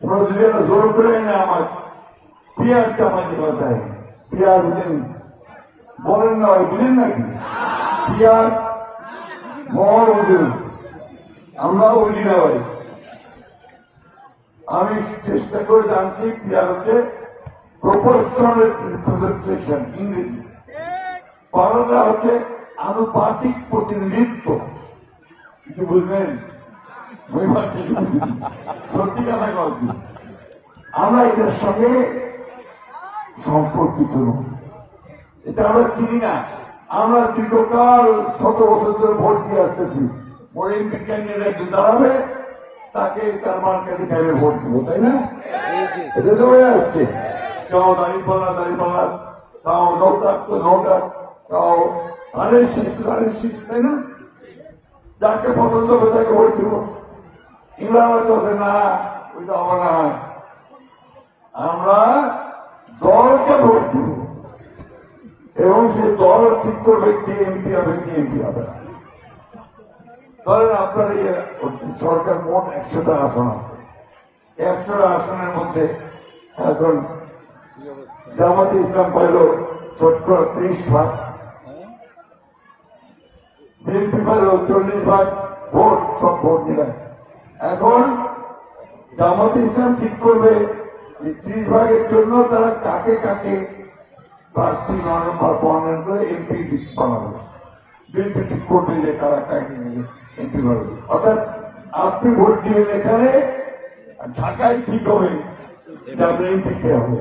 প্রতিদিন জোর করে না আমার পিয়ার চাপাইতে কথায় পিয়ার বুঝেন বলেন না ভাই বুঝেন নাকি পিয়ার মহল বুঝেন আমরাও বুঝি না ভাই আমি চেষ্টা করে জানছি পিয়ার হচ্ছে প্রপোর্শনাল রিপ্রেজেন্টেশন ইংরেজি বাংলা হচ্ছে আনুপাতিক প্রতিনিধিত্ব কি বুঝলেন সত্যি কথা বলছি আমরা এটার সঙ্গে সম্পর্কিত নই এটা আমরা চিনি না আমরা দীর্ঘকাল 100 বছর ধরে ভোট দিয়ে আসতেছি ওর এমপি ক্যান্ডিডেট একজন দাঁড়াবে তাকে তার মার্কেটে খাইলে ভোট দিব তাই না এটা তো হয়ে আসছে কাউ দাঁড়িপাল্লা কাউ নৌটাক তো নৌটাক কাউ ধানের শীষ তাই না যাকে পছন্দ হবে তাকে ভোট দিব ইংরাজ কথা না ওইটা হবে না আমরা দলকে ভোট দিব এবং সে দল ঠিক করবে কে এমপি হবে কে এমপি হবে না ধরেন আপনার সরকার মোট 100টা আসন আছে 100টা আসনের মধ্যে এখন জামাতে ইসলাম পাইল 30 ভাগ বিএনপি পাইল 40 ভাগ ভোট সব ভোট মিলে এখন জামাতে ইসলাম ঠিক করবে 30 ভাগের জন্য তারা কাকে কাকে প্রার্থী মনোনয়ন করে এমপি বানাবে বিএনপি ঠিক করবে যে কারা কাকে নিয়ে এমপি বানাবে অর্থাৎ আপনি ভোট দিবেন এখানে ঢাকায় ঠিক হবে যে আপনার এমপি কে হবে